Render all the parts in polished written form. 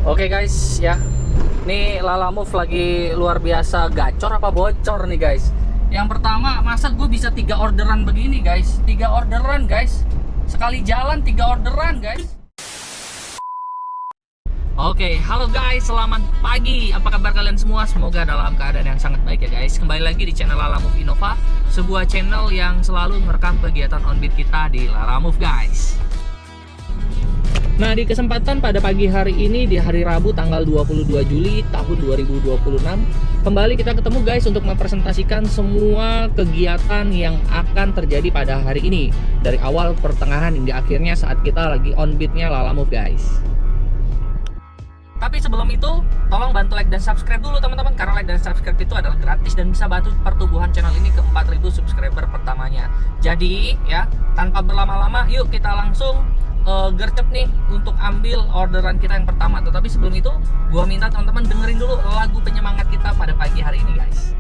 Oke guys ya, nih Lalamove lagi luar biasa gacor apa bocor nih guys. Yang pertama, masa gue bisa 3 orderan begini guys, 3 orderan guys, sekali jalan 3 orderan guys. Oke, halo guys, selamat pagi. Apa kabar kalian semua? Semoga dalam keadaan yang sangat baik ya guys. Kembali lagi di channel Lalamove Innova, sebuah channel yang selalu merekam kegiatan onbeat kita di Lalamove guys. Nah, di kesempatan pada pagi hari ini, di hari Rabu tanggal 22 Juli tahun 2026, kembali kita ketemu guys untuk mempresentasikan semua kegiatan yang akan terjadi pada hari ini, dari awal, pertengahan hingga akhirnya saat kita lagi onbeatnya Lalamove guys. Tapi sebelum itu, tolong bantu like dan subscribe dulu teman-teman, karena like dan subscribe itu adalah gratis dan bisa bantu pertumbuhan channel ini ke 4.000 subscriber pertamanya. Jadi ya, tanpa berlama-lama, yuk kita langsung gercep nih untuk ambil orderan kita yang pertama. Tetapi sebelum itu, gua minta teman-teman dengerin dulu lagu penyemangat kita pada pagi hari ini guys.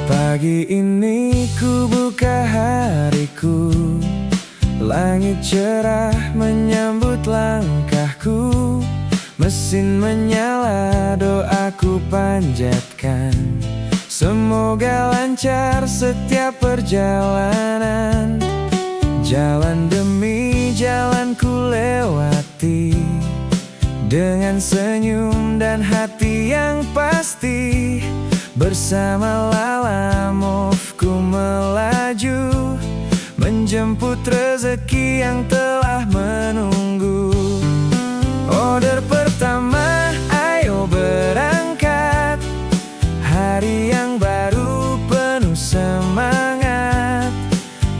Pagi ini ku buka hariku, langit cerah menyambut langkahku. Mesin menyala, doaku panjatkan, semoga lancar setiap perjalanan. Jalan demi jalan ku lewati, dengan senyum dan hati yang pasti. Bersama Lalamove ku melaju, menjemput rezeki yang telah menunggu. Order pertama, ayo berangkat. Hari yang baru penuh semangat.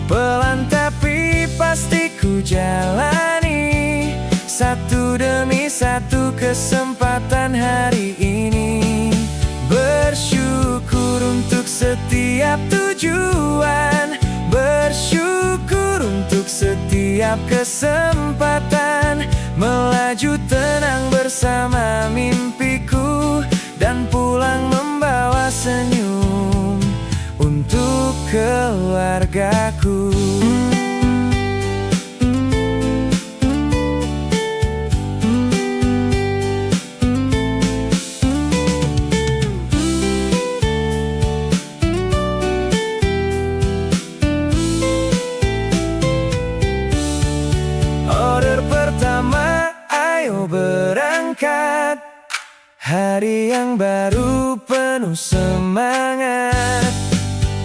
Pelan tapi pasti ku jalani, satu demi satu kesempatan hari ini. Bersyukur untuk setiap tujuan, bersyukur untuk setiap kesempatan. Melaju tenang bersama mimpiku, dan pulang membawa senyum untuk keluargaku. Berangkat, hari yang baru penuh semangat.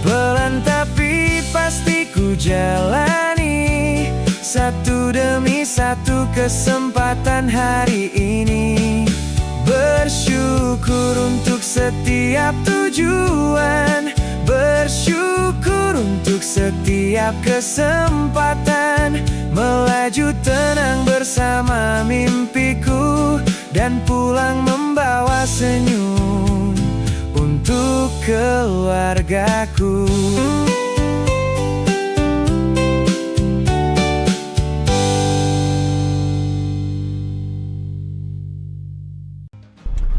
Pelan tapi pasti ku jalani, satu demi satu kesempatan hari ini. Bersyukur untuk setiap tujuan, bersyukur untuk setiap kesempatan. Melaju tenang bersama mimpiku, dan pulang membawa senyum untuk keluargaku.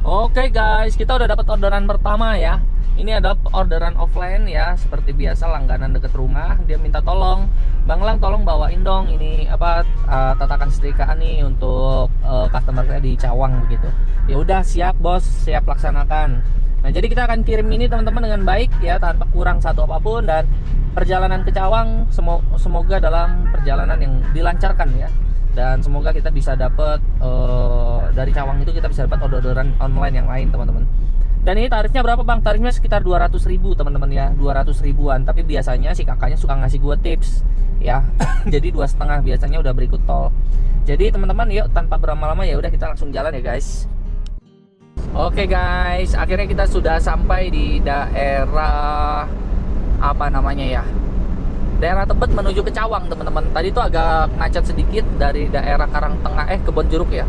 Oke guys, kita udah dapat orderan pertama ya. Ini ada orderan offline ya, seperti biasa langganan deket rumah. Dia minta tolong, Bang Lang tolong bawain dong ini tatakan setrikaan nih untuk customer saya di Cawang begitu. Ya udah, siap bos, siap laksanakan. Nah, jadi kita akan kirim ini teman-teman dengan baik ya, tanpa kurang satu apapun, dan perjalanan ke Cawang semoga dalam perjalanan yang dilancarkan ya. Dan semoga kita bisa dapat dari Cawang itu kita bisa dapat orderan online yang lain teman-teman. Dan ini tarifnya berapa bang? Tarifnya sekitar 200.000 teman-teman ya, 200 ribuan. Tapi biasanya si kakaknya suka ngasih gue tips ya. Jadi 2,5 biasanya udah berikut tol. Jadi teman-teman, yuk tanpa berlama-lama ya udah kita langsung jalan ya guys. Oke guys, akhirnya kita sudah sampai di daerah apa namanya ya, daerah Tebet menuju ke Cawang teman-teman. Tadi tuh agak macet sedikit dari daerah Karangtengah Kebon Jeruk ya.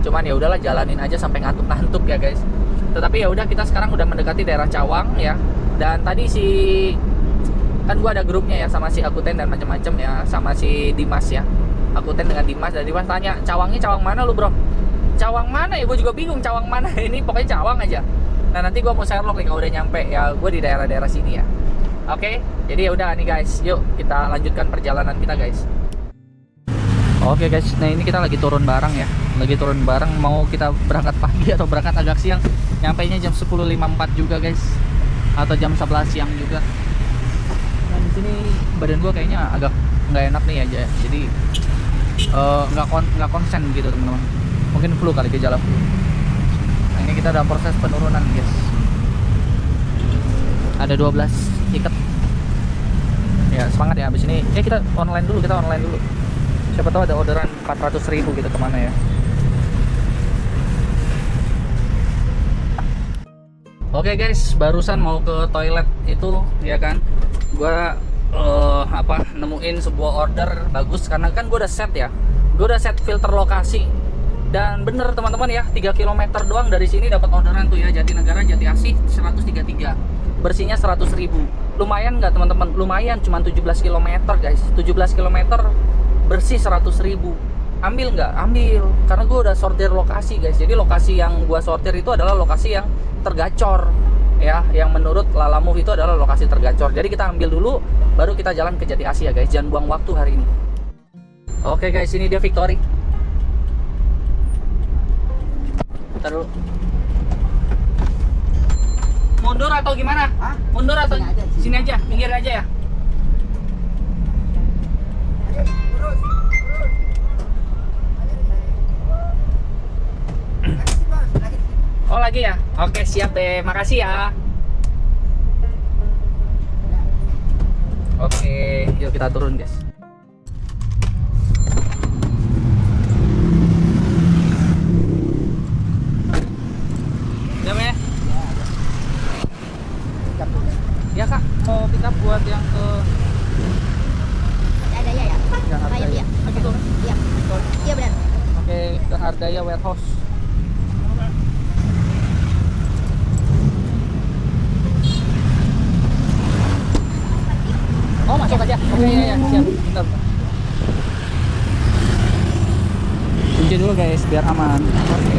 Cuman ya udahlah, jalanin aja sampai ngantuk-ngantuk ya guys. Tetapi ya udah, kita sekarang udah mendekati daerah Cawang ya. Dan tadi kan gua ada grupnya ya sama si Akuten dan macam-macam ya, sama si Dimas ya. Akuten dengan Dimas, dan Dimas tanya, "Cawangnya Cawang mana lu, Bro?" Cawang mana ya? Gue juga bingung Cawang mana. Ini pokoknya Cawang aja. Nah, nanti gue mau Sherlock nih kalau udah nyampe ya. Gue di daerah-daerah sini ya. Oke, jadi ya udah nih guys, yuk kita lanjutkan perjalanan kita guys. Oke guys, nah ini kita lagi turun bareng ya, lagi turun bareng, mau kita berangkat pagi atau berangkat agak siang. Nyampainya jam 10.54 juga guys, atau jam 11 siang juga. Nah di sini badan gua kayaknya agak nggak enak nih aja, jadi nggak konsen gitu teman-teman. Mungkin flu kali, gejala flu. Nah ini kita ada proses penurunan guys. Ada 12 tiket. Ya semangat ya abis ini. Kita online dulu, Siapa tahu ada orderan 400.000 gitu kemana ya. Oke guys, barusan mau ke toilet itu ya kan. Gua nemuin sebuah order bagus karena kan gue udah set ya. Gue udah set filter lokasi. Dan bener teman-teman ya, 3 km doang dari sini dapat orderan tuh ya, Jatinegara Jati Asih 133. Bersihnya 100.000. Lumayan nggak teman-teman? Lumayan, cuma 17 km guys. 17 km bersih 100.000. Ambil nggak? Ambil. Karena gue udah sortir lokasi guys. Jadi lokasi yang gue sortir itu adalah lokasi yang tergacor ya, yang menurut Lalamove itu adalah lokasi tergacor. Jadi kita ambil dulu, baru kita jalan ke Jati Asih ya guys. Jangan buang waktu hari ini. Oke guys, ini dia Victory. Bentar dulu. Mundur atau gimana? Hah? Mundur atau Sini aja, sini aja, pinggir aja ya. Oh lagi ya? Oke siap deh, makasih ya. Oke, yuk kita turun guys. Jam ya? Ya kak, mau pick up buat yang ke Ardaya ya? yang Ardaya. Iya. Oke. Iya. Iya benar. Oke, ke Ardaya Warehouse. Oh masuk aja. Oke ya, siap. Bentar. Kunci dulu guys, biar aman. Oke.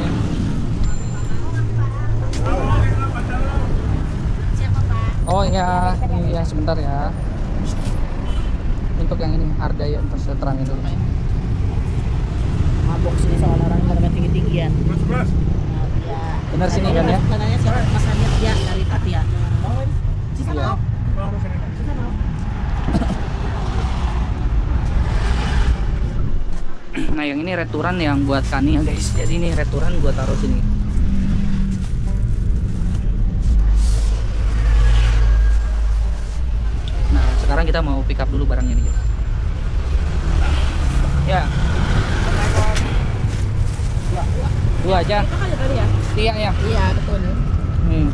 Siapa Pak? Oh iya, iya sebentar ya. Untuk yang ini Ardaya, ntar saya terangin dulu. mabok sini soal orang harga tinggi-tinggian. Ya. Bener sini kan ya? Katanya siapa masalahnya dia dari Tapia. Iya. Nah yang ini returan yang buat Kani ya guys. Jadi ini returan gua taruh sini. Nah sekarang kita mau pick up dulu barangnya nih. Ya. Dua aja. Itu kan tadi ya? Tia ya. Iya betul.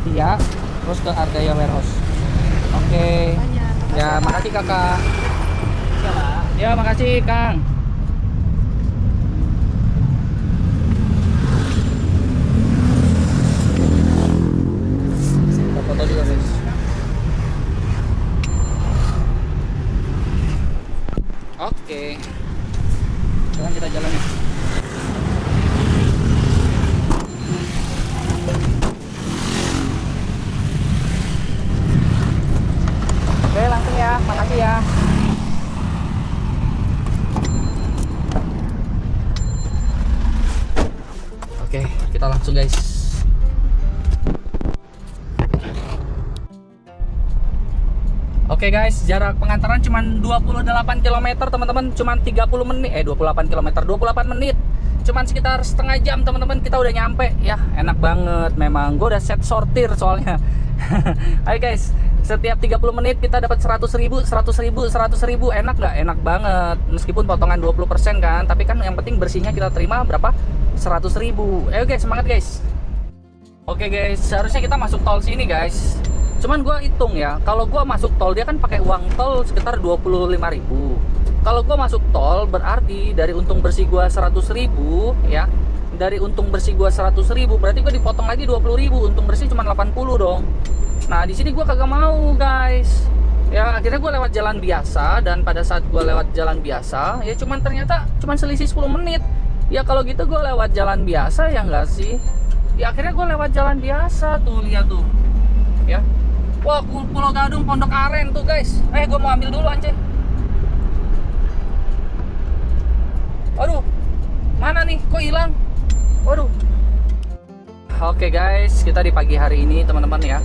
Tia. Terus ke Ardaya Warehouse. Oke. Ya makasih kakak. Siapa? Ya makasih Kang. Kita foto juga guys. Oke. Sekarang kita jalan ya. Oke langsung ya, makasih ya. Oke, kita langsung guys. Oke guys, jarak pengantaran cuma 28 km teman-teman, cuma 30 menit, 28 km, 28 menit. Cuman sekitar setengah jam teman-teman kita udah nyampe ya. Enak banget memang. Gue udah set sortir soalnya. Ayo guys, setiap 30 menit kita dapat 100.000, 100.000, 100.000. Enak nggak? Enak banget. Meskipun potongan 20% kan, tapi kan yang penting bersihnya kita terima berapa? 100.000. Ayo guys, semangat guys. Oke guys, seharusnya kita masuk tol sini guys. Cuman gua hitung ya, kalau gua masuk tol dia kan pakai uang tol sekitar 25.000. Kalau gua masuk tol berarti dari untung bersih gua 100.000 ya. Dari untung bersih gua 100.000 berarti gua dipotong lagi 20.000, untung bersih cuma 80 dong. Nah, di sini gua kagak mau, guys. Ya, akhirnya gua lewat jalan biasa dan pada saat gua lewat jalan biasa, ya cuman ternyata cuman selisih 10 menit. Ya kalau gitu gua lewat jalan biasa ya enggak sih? Ya akhirnya gua lewat jalan biasa tuh, lihat tuh. Ya. Wah, Pulau Gadung, Pondok Aren tuh guys. Gue mau ambil dulu anjir. Aduh, mana nih? Kok hilang? Waduh. Oke guys, kita di pagi hari ini teman-teman ya,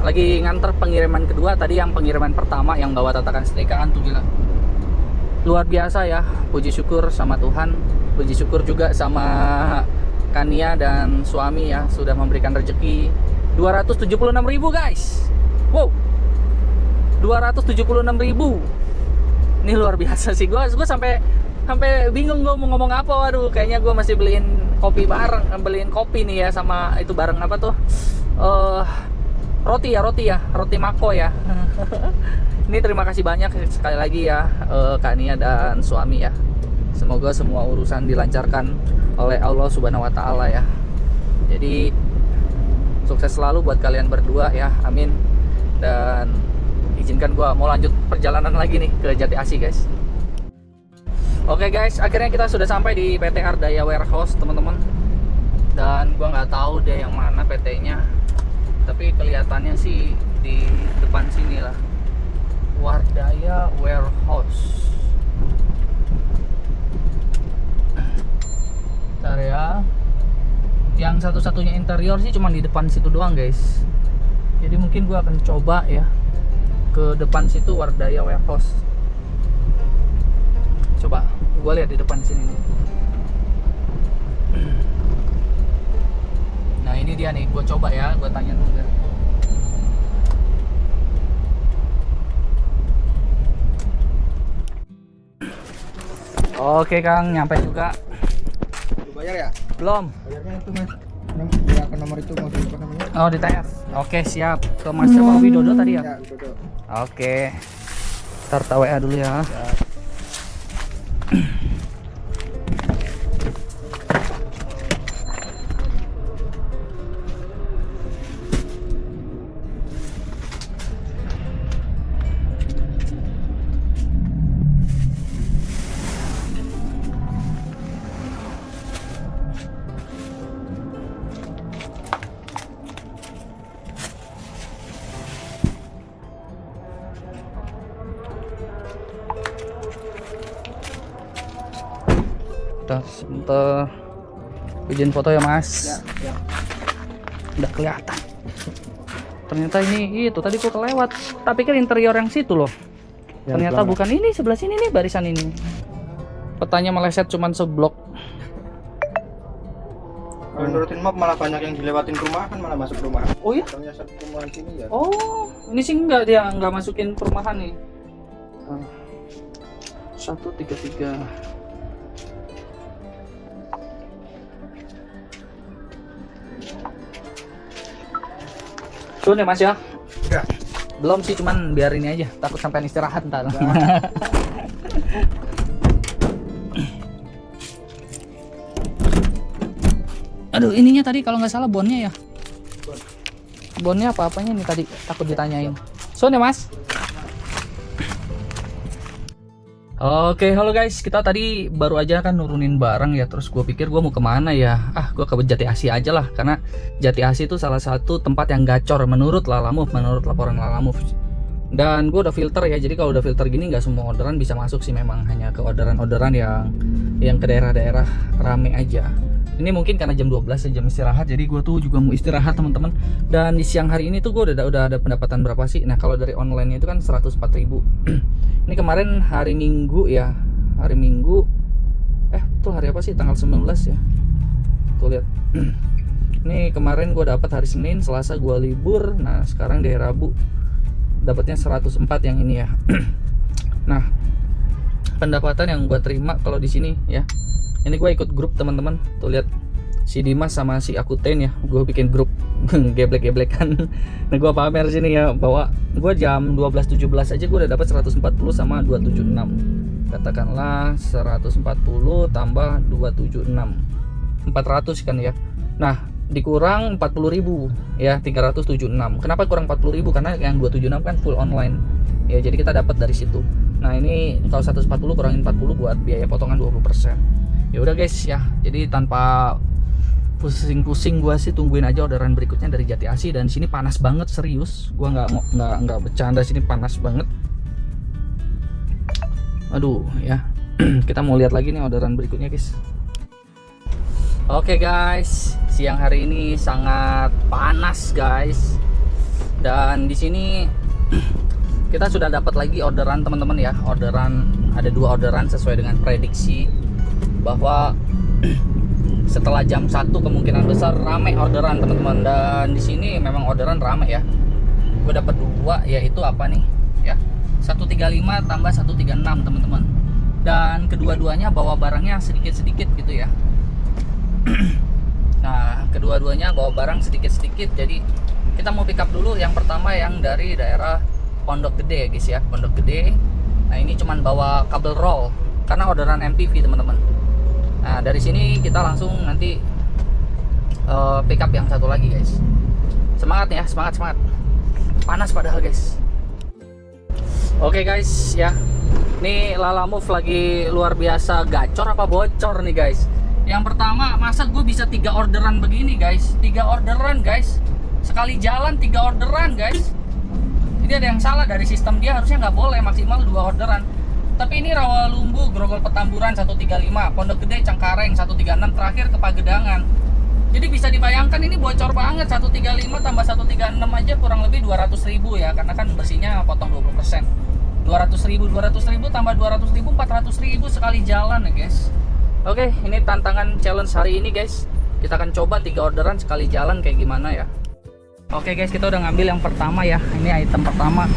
lagi nganter pengiriman kedua. Tadi yang pengiriman pertama yang bawa tatakan setrikaan tuh gila, luar biasa ya. Puji syukur sama Tuhan, puji syukur juga sama Kania dan suami ya, sudah memberikan rezeki 276.000 guys. Wow, 276.000. Ini luar biasa sih. Gue sampai bingung gue mau ngomong apa. Waduh, kayaknya gue masih beliin kopi nih ya, sama itu bareng apa tuh, roti mako ya. Ini terima kasih banyak sekali lagi ya, Kak Nia dan suami ya. Semoga semua urusan dilancarkan oleh Allah Subhanahu wa Ta'ala ya. Jadi sukses selalu buat kalian berdua ya, amin. Dan izinkan gue mau lanjut perjalanan lagi nih ke Jati Asih guys. Oke guys, akhirnya kita sudah sampai di PT Ardaya Warehouse teman-teman. Dan gua nggak tahu deh yang mana PT-nya, tapi kelihatannya sih di depan sini lah, Wardaya Warehouse. Bentar ya. Yang satu-satunya interior sih cuma di depan situ doang guys. Jadi mungkin gua akan coba ya ke depan situ, Wardaya Warehouse. Coba gue lihat di depan sini nih. Nah ini dia nih, gue coba ya, gue tanya dulu. Oke Kang, nyampe juga. Bayar ya? Belum. Bayarnya itu mas. Ya, ke nomor itu mau apa namanya? Oh di TF. Oke siap. Ke Mas Pak Widodo tadi ya? Ya, betul. Oke. Ntar WA dulu ya. Sebentar, izin foto ya mas. Ya. Udah kelihatan. Ternyata ini itu tadi gua kelewat. Tapi kan interior yang situ loh. Ternyata bukan ini, sebelah sini nih, barisan ini. Petanya meleset cuman seblok. Kalau nurutin map malah banyak yang dilewatin rumah, kan malah masuk rumah. Oh iya? Katanya satu rumahan sini ya. Oh, ini sih enggak, dia enggak masukin perumahan nih. 133. Tuh nih mas ya. Udah. Belum sih, cuman biar ini aja, takut sampai istirahat ntar. Aduh, ininya tadi kalau nggak salah bonnya ya. Bonnya apa-apanya nih tadi, takut ditanyain. So nih mas. Oke, halo guys, kita tadi baru aja kan nurunin barang ya. Terus gue pikir gue mau kemana ya. Gue ke Jati Asih aja lah, karena Jati Asih itu salah satu tempat yang gacor menurut Lalamove, menurut laporan Lalamove. Dan gue udah filter ya, jadi kalau udah filter gini nggak semua orderan bisa masuk sih, memang hanya ke orderan-orderan yang ke daerah-daerah rame aja. Ini mungkin karena jam 12 jam istirahat, jadi gue tuh juga mau istirahat teman-teman. Dan di siang hari ini tuh gue udah ada pendapatan berapa sih? Nah kalau dari online itu kan 104.000. Ini kemarin hari Minggu ya, hari Minggu. Tuh hari apa sih? Tanggal 19 ya. Tuh lihat. Ini kemarin gue dapat hari Senin, Selasa gue libur. Nah sekarang di Rabu dapatnya 104 yang ini ya. Nah pendapatan yang gue terima kalau di sini ya. Ini gue ikut grup teman-teman, tuh lihat si Dimas sama si Akuten ya, gue bikin grup geblek-geblekan. Nah gue pamer sini ya, bahwa gue jam 12.17 aja gue udah dapat 140 sama 276. Katakanlah 140 tambah 276, 400 kan ya. Nah dikurang 40.000 ya, 376. Kenapa kurang 40.000? Karena yang 276 kan full online ya, jadi kita dapat dari situ. Nah ini kalau 140 kurangin 40 buat biaya potongan 20%. Ya udah guys ya, jadi tanpa pusing-pusing gua sih tungguin aja orderan berikutnya dari Jati Asih. Dan sini panas banget, serius. Gua nggak bercanda, sini panas banget. Aduh ya. Kita mau lihat lagi nih orderan berikutnya, guys. Oke guys, siang hari ini sangat panas guys. Dan di sini kita sudah dapat lagi orderan teman-teman ya. Orderan, ada 2 orderan sesuai dengan prediksi bahwa setelah jam 1 kemungkinan besar rame orderan teman-teman. Dan di sini memang orderan rame ya. Gue dapat 2, yaitu apa nih ya, 135 tambah 136 teman-teman. Dan kedua-duanya bawa barangnya sedikit-sedikit gitu ya. Nah, kedua-duanya bawa barang sedikit-sedikit. Jadi kita mau pick up dulu yang pertama yang dari daerah Pondok Gede ya guys ya, Pondok Gede. Nah, ini cuman bawa kabel roll karena orderan MPV teman-teman. Nah, dari sini kita langsung nanti pick up yang satu lagi guys. Semangat ya, semangat. Panas padahal guys. Oke guys ya. Nih Lalamove lagi luar biasa gacor apa bocor nih guys. Yang pertama, masa gue bisa 3 orderan begini guys. 3 orderan guys. Sekali jalan 3 orderan guys. Ini ada yang salah dari sistem dia, harusnya nggak boleh maksimal 2 orderan. Tapi ini Rawalumbu, Grogol Petamburan 135, Pondok Gede, Cengkareng 136, terakhir ke Pagedangan. Jadi bisa dibayangkan ini bocor banget. 135 tambah 136 aja kurang lebih 200.000 ya, karena kan bersihnya potong 20%. 200.000 tambah 200.000, 400.000 sekali jalan ya guys. Oke, ini tantangan challenge hari ini guys. Kita akan coba 3 orderan sekali jalan kayak gimana ya. Oke guys, kita udah ngambil yang pertama ya. Ini item pertama.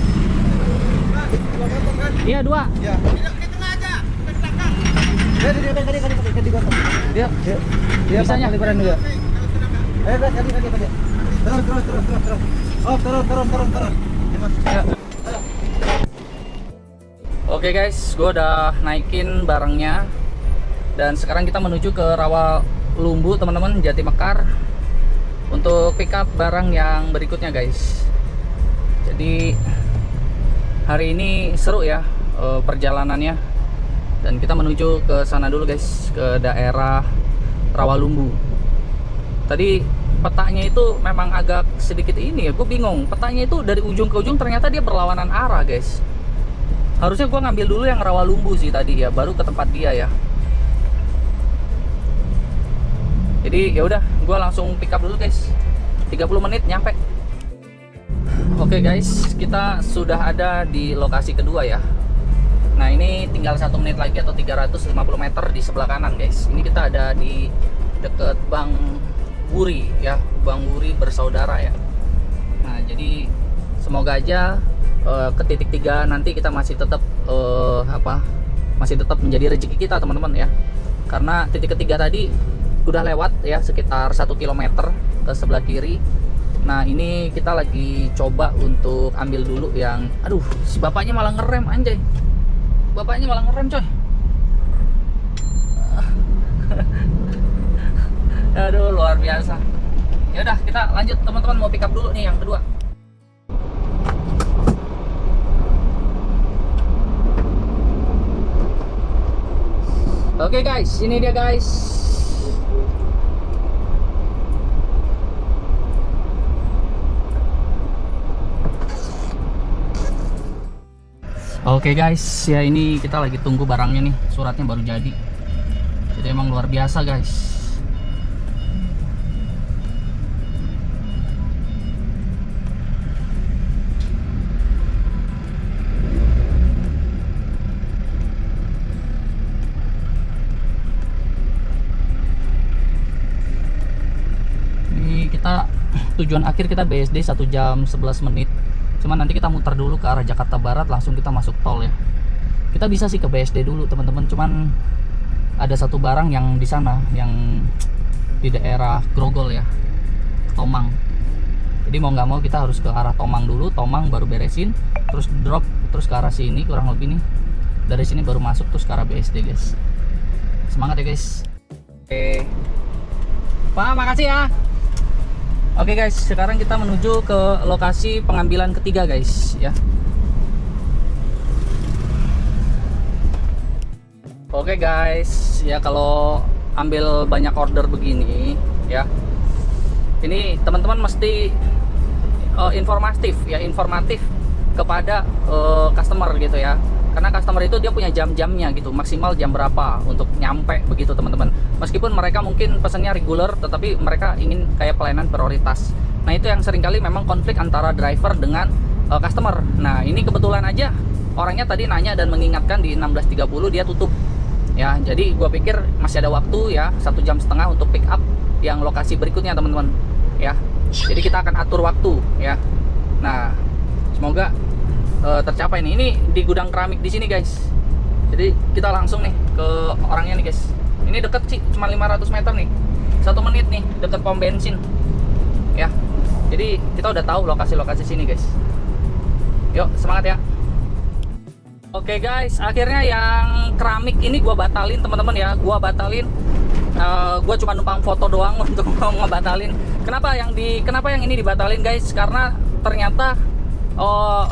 Iya 2. Ya. Dia bisanya kaliberan juga. Kali. Terus. Oh, turun. Ya. Oke guys, gue udah naikin barangnya. Dan sekarang kita menuju ke Rawalumbu teman-teman, Jati Mekar, untuk pick up barang yang berikutnya guys. Jadi hari ini seru ya perjalanannya. Dan kita menuju ke sana dulu guys, ke daerah Rawalumbu. Tadi petanya itu memang agak sedikit ini ya, gue bingung. Petanya itu dari ujung ke ujung ternyata dia berlawanan arah guys. Harusnya gue ngambil dulu yang Rawalumbu sih tadi ya, baru ke tempat dia ya. Jadi ya udah, gue langsung pick up dulu guys. 30 menit nyampe. Oke guys, kita sudah ada di lokasi kedua ya. Nah ini tinggal 1 menit lagi atau 350 meter di sebelah kanan guys. Ini kita ada di deket Bang Wuri ya, Bang Wuri bersaudara ya. Nah jadi semoga aja ke titik 3 nanti kita masih tetap masih tetap menjadi rezeki kita teman-teman ya. Karena titik ketiga tadi udah lewat ya, sekitar 1 km ke sebelah kiri. Nah ini kita lagi coba untuk ambil dulu yang, aduh si bapaknya malah ngerem anjay. Bapaknya malah ngerem coy. Aduh luar biasa. Ya udah kita lanjut teman-teman, mau pick up dulu nih yang kedua. Oke guys, ini dia guys. Oke guys, ya ini kita lagi tunggu barangnya nih, suratnya baru jadi. Jadi emang luar biasa guys. Ini kita tujuan akhir kita BSD 1 jam 11 menit. Cuman nanti kita muter dulu ke arah Jakarta Barat, langsung kita masuk tol ya. Kita bisa sih ke BSD dulu teman-teman, cuman ada satu barang yang di sana, yang di daerah Grogol ya, Tomang. Jadi mau nggak mau kita harus ke arah Tomang dulu, Tomang baru beresin, terus drop, terus ke arah sini kurang lebih nih. Dari sini baru masuk terus ke arah BSD guys. Semangat ya guys. Oke. Pak, makasih ya. Oke guys, sekarang kita menuju ke lokasi pengambilan ketiga guys ya. Oke guys, ya kalau ambil banyak order begini ya. Ini teman-teman mesti informatif kepada customer gitu ya. Karena customer itu dia punya jam-jamnya gitu, maksimal jam berapa untuk nyampe begitu teman-teman. Meskipun mereka mungkin pesannya reguler, tetapi mereka ingin kayak pelayanan prioritas. Nah itu yang seringkali memang konflik antara driver dengan customer. Nah ini kebetulan aja orangnya tadi nanya dan mengingatkan di 16.30 dia tutup ya. Jadi gua pikir masih ada waktu ya, 1,5 jam untuk pick up yang lokasi berikutnya teman-teman ya. Jadi kita akan atur waktu ya. Nah semoga tercapai nih. Ini di gudang keramik di sini guys. Jadi kita langsung nih ke orangnya nih guys. Ini deket sih, cuma 500 meter nih, 1 menit nih, deket pom bensin ya. Jadi kita udah tahu lokasi-lokasi sini guys. Yuk semangat ya. Oke guys, akhirnya yang keramik ini gua batalin teman-teman ya. Gua batalin. Gua cuma numpang foto doang untuk ngebatalin. Kenapa yang ini dibatalin guys? Karena ternyata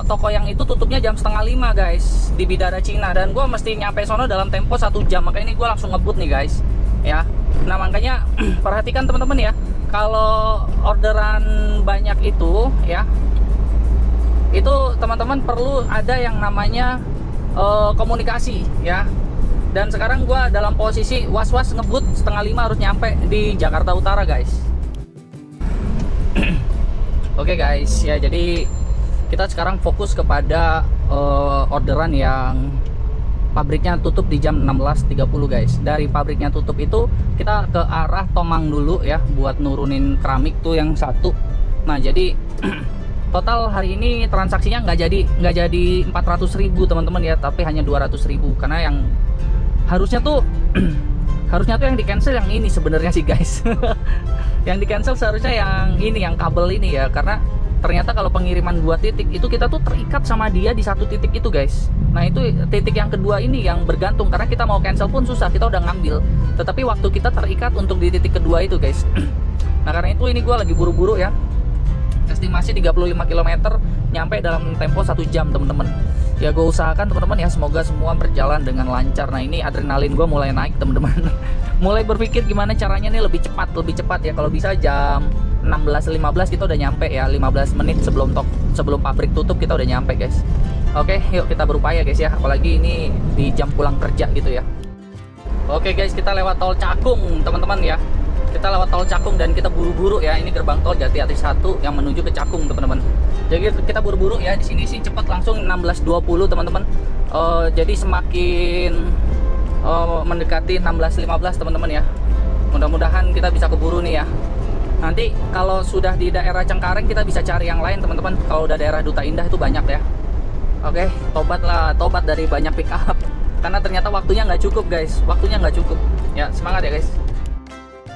toko yang itu tutupnya jam 4:30 guys di Bidara Cina, dan gue mesti nyampe sono dalam tempo 1 jam. Makanya ini gue langsung ngebut nih guys ya. Nah makanya perhatikan teman-teman ya, kalau orderan banyak itu ya, itu teman-teman perlu ada yang namanya komunikasi ya. Dan sekarang gue dalam posisi was-was ngebut 4:30 harus nyampe di Jakarta Utara guys. Oke guys ya, jadi kita sekarang fokus kepada orderan yang pabriknya tutup di jam 16.30 guys. Dari pabriknya tutup itu kita ke arah Tomang dulu ya, buat nurunin keramik tuh yang satu. Nah jadi total hari ini transaksinya nggak jadi 400.000 teman-teman ya, tapi hanya 200.000 karena yang harusnya tuh yang di cancel yang ini sebenarnya sih guys. Yang di cancel seharusnya yang ini, yang kabel ini ya, karena ternyata kalau pengiriman 2 titik itu kita tuh terikat sama dia di 1 titik itu guys. Nah itu titik yang kedua ini yang bergantung, karena kita mau cancel pun susah, kita udah ngambil, tetapi waktu kita terikat untuk di titik kedua itu guys. Nah karena itu ini gue lagi buru-buru ya, estimasi 35 km nyampe dalam tempo 1 jam teman-teman ya. Gue usahakan teman-teman ya, semoga semua berjalan dengan lancar. Nah ini adrenalin gue mulai naik teman-teman. Mulai berpikir gimana caranya nih lebih cepat ya. Kalau bisa jam 16.15 kita udah nyampe ya, 15 menit sebelum pabrik tutup kita udah nyampe guys. Oke yuk kita berupaya guys ya, apalagi ini di jam pulang kerja gitu ya. Oke guys, kita lewat tol Cakung teman-teman ya. Kita lewat tol Cakung dan kita buru-buru ya. Ini gerbang tol Jatiati 1 yang menuju ke Cakung teman-teman. Jadi kita buru-buru ya, di sini sih cepat langsung 16.20 teman-teman. Jadi semakin mendekati 16.15 teman-teman ya. Mudah-mudahan kita bisa keburu nih ya. Nanti kalau sudah di daerah Cengkareng kita bisa cari yang lain teman-teman. Kalau udah daerah Duta Indah itu banyak ya. Oke, tobat dari banyak pick up. Karena ternyata waktunya nggak cukup guys. Waktunya nggak cukup. Ya semangat ya guys.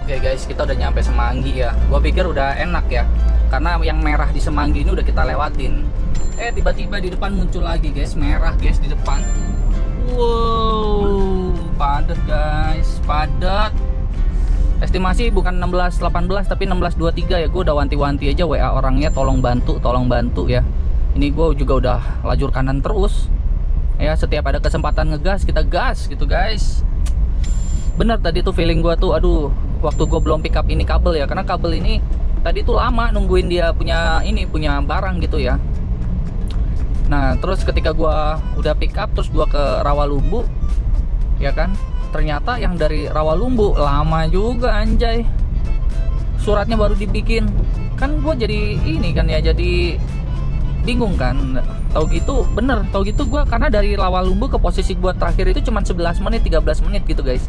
Oke guys, kita udah nyampe Semanggi ya. Gua pikir udah enak ya, karena yang merah di Semanggi ini udah kita lewatin. Tiba-tiba di depan muncul lagi guys, merah guys di depan. Wow, padat guys, padat. Estimasi bukan 16.18 tapi 16.23 ya. Gue udah wanti-wanti aja WA orangnya, tolong bantu ya. Ini gue juga udah lajur kanan terus ya. Setiap ada kesempatan ngegas kita gas gitu guys. Bener tadi tuh feeling gue tuh, aduh, waktu gue belum pick up ini kabel ya, karena kabel ini tadi tuh lama nungguin dia punya barang gitu ya. Nah terus ketika gue udah pick up, terus gue ke Rawalumbu ya kan, ternyata yang dari Rawalumbu lama juga anjay, suratnya baru dibikin. Kan gue jadi ini kan ya, jadi bingung kan. Tahu gitu gue, karena dari Rawalumbu ke posisi gue terakhir itu cuma 11 menit 13 menit gitu guys.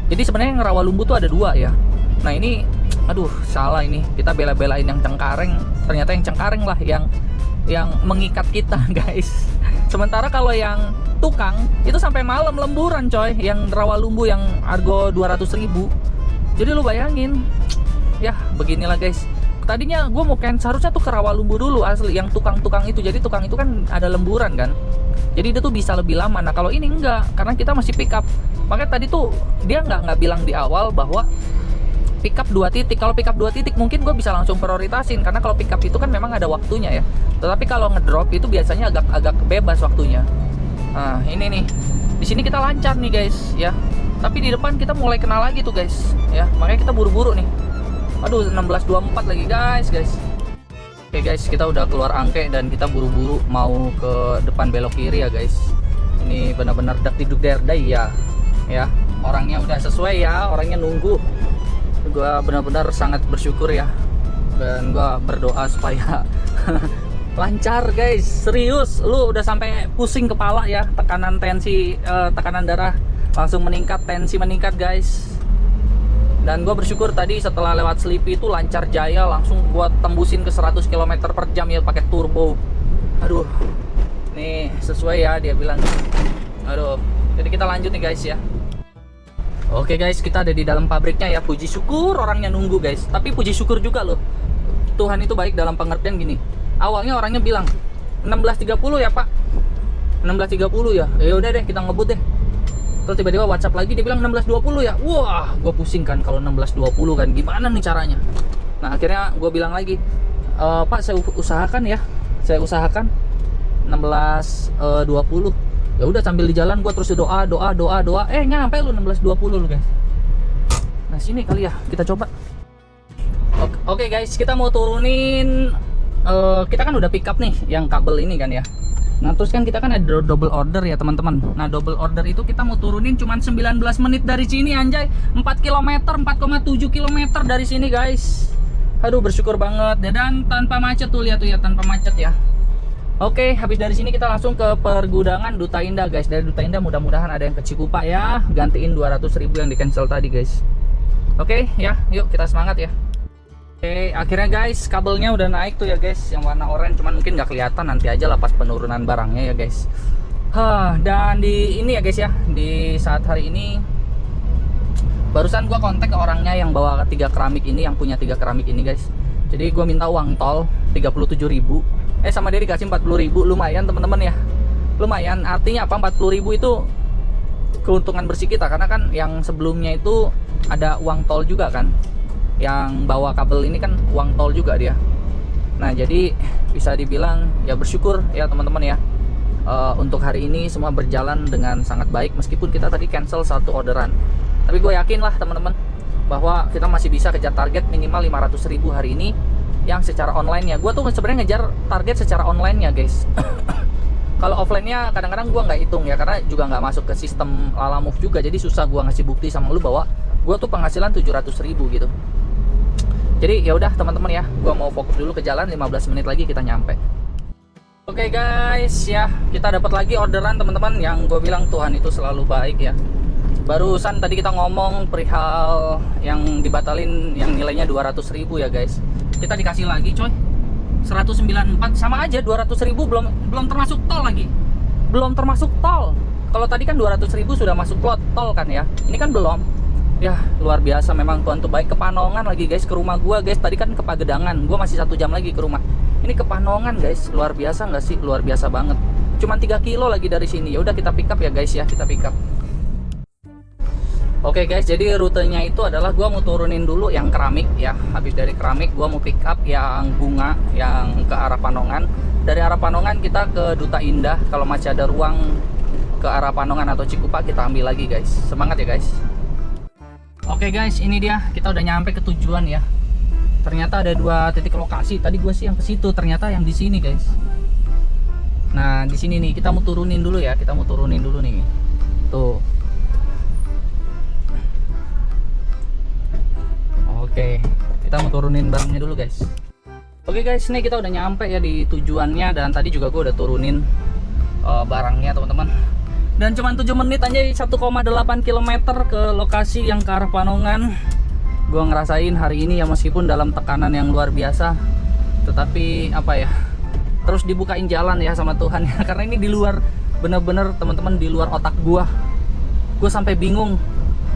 Jadi sebenarnya yang Rawalumbu tuh ada 2 ya. Nah ini aduh salah, ini kita bela-belain yang Cengkareng, ternyata yang Cengkareng lah yang mengikat kita guys. Sementara kalau yang tukang itu sampai malam lemburan coy, yang Rawalumbu yang argo 200.000. Jadi lu bayangin ya, beginilah guys. Tadinya gue mau harusnya tuh ke Rawalumbu dulu asli, yang tukang-tukang itu. Jadi tukang itu kan ada lemburan kan, jadi dia tuh bisa lebih lama. Nah kalau ini enggak, karena kita masih pick up. Makanya tadi tuh dia nggak bilang di awal bahwa pick up 2 titik. Kalau pick up 2 titik mungkin gue bisa langsung prioritasin, karena kalau pick up itu kan memang ada waktunya ya. Tetapi kalau ngedrop itu biasanya agak bebas waktunya. Nah ini nih, di sini kita lancar nih guys ya. Tapi di depan kita mulai kenal lagi tuh guys ya, makanya kita buru-buru nih. Aduh, 16.24 lagi guys. Oke guys, kita udah keluar Angke dan kita buru-buru mau ke depan belok kiri ya guys. Ini benar-benar dak diduk derdai ya. Ya, orangnya udah sesuai ya, orangnya nunggu. Gua benar-benar sangat bersyukur ya. Dan gua berdoa supaya lancar guys. Serius, lu udah sampai pusing kepala ya, tekanan darah langsung meningkat, tensi meningkat guys. Dan gue bersyukur tadi setelah lewat Sleepy itu lancar jaya, langsung gue tembusin ke 100 km per jam ya pakai turbo. Aduh, nih sesuai ya dia bilang. Aduh, jadi kita lanjut nih guys ya. Oke guys, kita ada di dalam pabriknya ya. Puji syukur orangnya nunggu guys. Tapi puji syukur juga loh, Tuhan itu baik dalam pengertian gini. Awalnya orangnya bilang 16.30 ya pak, 16.30 ya. Ya udah deh kita ngebut deh. Terus tiba-tiba WhatsApp lagi dia bilang 16.20 ya. Wah, gue pusing kan kalau 16.20 kan gimana nih caranya. Nah akhirnya gue bilang lagi, Pak saya usahakan ya, saya usahakan 16.20. Ya udah sambil di jalan gue terus doa. Nyampe lu 16.20 lu guys. Nah sini kali ya kita coba. Oke guys, kita mau turunin. Kita kan udah pick up nih yang kabel ini kan ya. Nah terus kan kita kan ada double order ya teman-teman. Nah double order itu kita mau turunin cuman 19 menit dari sini anjay. 4 km, 4,7 km dari sini guys. Aduh bersyukur banget. Dan tanpa macet tuh, lihat tuh ya, tanpa macet ya. Oke, habis dari sini kita langsung ke pergudangan Duta Indah guys. Dari Duta Indah mudah-mudahan ada yang ke Cikupa ya, gantiin 200.000 yang di cancel tadi guys. Oke ya, yuk kita semangat ya. Oke, akhirnya guys kabelnya udah naik tuh ya guys, yang warna oranye, cuman mungkin nggak kelihatan, nanti aja lah pas penurunan barangnya ya guys. Dan di ini ya guys ya, di saat hari ini barusan gua kontak ke orangnya yang bawa 3 keramik ini, yang punya 3 keramik ini guys. Jadi gua minta uang tol 37.000, sama dia dikasih 40.000, lumayan teman-teman ya, lumayan. Artinya apa, 40.000 itu keuntungan bersih kita, karena kan yang sebelumnya itu ada uang tol juga kan. Yang bawa kabel ini kan uang tol juga dia. Nah jadi bisa dibilang ya bersyukur ya teman-teman ya. Untuk hari ini semua berjalan dengan sangat baik, meskipun kita tadi cancel 1 orderan. Tapi gue yakin lah teman-teman bahwa kita masih bisa kejar target minimal 500.000 hari ini yang secara online ya. Gue tuh sebenarnya ngejar target secara online ya guys. Kalau offline-nya kadang-kadang gue nggak hitung ya, karena juga nggak masuk ke sistem Lalamove juga. Jadi susah gue ngasih bukti sama lu bahwa gue tuh penghasilan 700.000 gitu. Jadi ya udah teman-teman ya, gua mau fokus dulu ke jalan, 15 menit lagi kita nyampe. Oke guys ya, kita dapat lagi orderan teman-teman, yang gue bilang Tuhan itu selalu baik ya. Barusan tadi kita ngomong perihal yang dibatalin yang nilainya 200.000 ya guys. Kita dikasih lagi coy 194, sama aja 200.000, belum termasuk tol lagi. Belum termasuk tol. Kalau tadi kan 200.000 sudah masuk tol kan ya. Ini kan belum. Ya luar biasa memang Tuhan tuh baik. Ke Panongan lagi guys, ke rumah gua guys. Tadi kan ke Pagedangan, gua masih 1 jam lagi ke rumah. Ini ke Panongan guys, luar biasa nggak sih? Luar biasa banget. Cuman 3 kilo lagi dari sini. Ya udah kita pick up ya guys ya, kita pick up. Oke guys, jadi rutenya itu adalah gua mau turunin dulu yang keramik ya. Habis dari keramik gua mau pick up yang bunga yang ke arah Panongan. Dari arah Panongan kita ke Duta Indah. Kalau masih ada ruang ke arah Panongan atau Cikupa kita ambil lagi guys. Semangat ya guys. Oke guys, ini dia, kita udah nyampe ke tujuan ya. Ternyata ada 2 titik lokasi. Tadi gue sih yang ke situ, ternyata yang di sini guys. Nah di sini nih kita mau turunin dulu ya, kita mau turunin dulu nih. Tuh. Oke, kita mau turunin barangnya dulu guys. Oke guys, ini kita udah nyampe ya di tujuannya, dan tadi juga gue udah turunin barangnya teman-teman. Dan cuma 7 menit aja 1,8 km ke lokasi yang ke arah Panongan. Gue ngerasain hari ini ya, meskipun dalam tekanan yang luar biasa, tetapi apa ya, terus dibukain jalan ya sama Tuhan ya. Karena ini di luar, bener-bener teman-teman, di luar otak gue sampai bingung.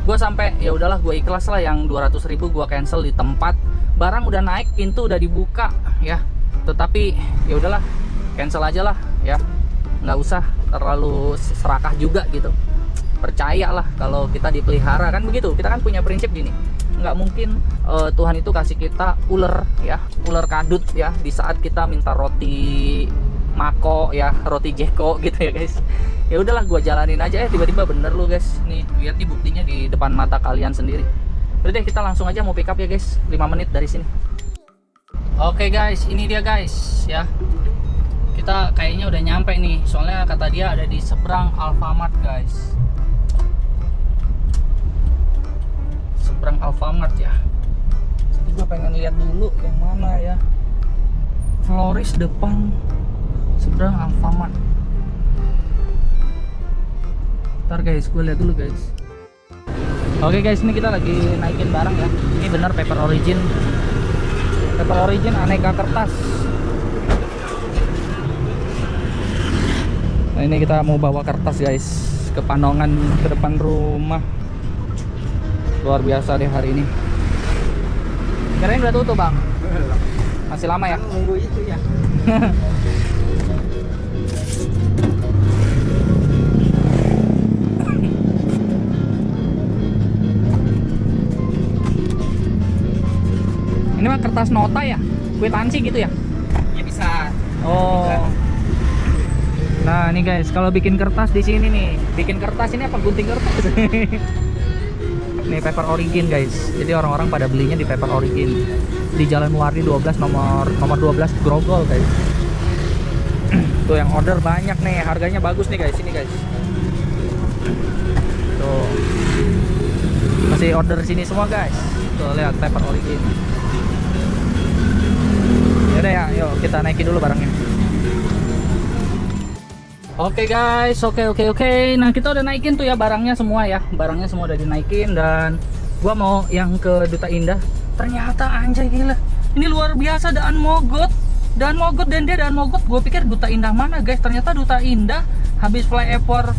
Gue sampai ya udahlah, gue ikhlas lah yang 200.000 gue cancel di tempat. Barang udah naik, pintu udah dibuka ya, tetapi ya udahlah, cancel aja lah ya. Nggak usah terlalu serakah juga gitu. Percayalah kalau kita dipelihara kan begitu. Kita kan punya prinsip gini, nggak mungkin Tuhan itu kasih kita ular ya, ular kadut ya, di saat kita minta roti mako ya, roti jeko gitu ya guys. Ya udahlah, gua jalanin aja ya, tiba-tiba bener lu guys. Nih lihat nih buktinya di depan mata kalian sendiri. Udah deh, kita langsung aja mau pick up ya guys, 5 menit dari sini. Oke guys, ini dia guys ya. Kita kayaknya udah nyampe nih, soalnya kata dia ada di seberang Alfamart guys. Seberang Alfamart ya. Jadi gue pengen lihat dulu yang mana ya. Floris depan seberang Alfamart. Ntar guys, gue lihat dulu guys. Oke guys, ini kita lagi naikin barang ya. Ini benar paper origin. Paper origin aneka kertas. Nah, ini kita mau bawa kertas guys ke Panongan, ke depan rumah. Luar biasa deh hari ini. Kirain udah tutup bang. Masih lama ya? Nunggu itu ya. Ini mah kertas nota ya? Kwitansi gitu ya? Ya bisa. Oh. Nah, ini guys, kalau bikin kertas di sini nih, bikin kertas ini apa gunting kertas? Nih paper origin guys. Jadi orang-orang pada belinya di paper origin. Di Jalan Wardi 12 nomor 12 Grogol guys. Tuh yang order banyak nih, harganya bagus nih guys, ini guys. Tuh. Masih order sini semua guys. Tuh lihat paper origin. Yaudah ya, yuk kita naikin dulu barangnya. Oke guys, oke. Nah kita udah naikin tuh ya barangnya semua ya. Barangnya semua udah dinaikin dan gua mau yang ke Duta Indah. Ternyata anjay gila. Ini luar biasa Daan Mogot. Daan Mogot dan dia Daan Mogot. Gua pikir Duta Indah mana guys. Ternyata Duta Indah. Habis flyover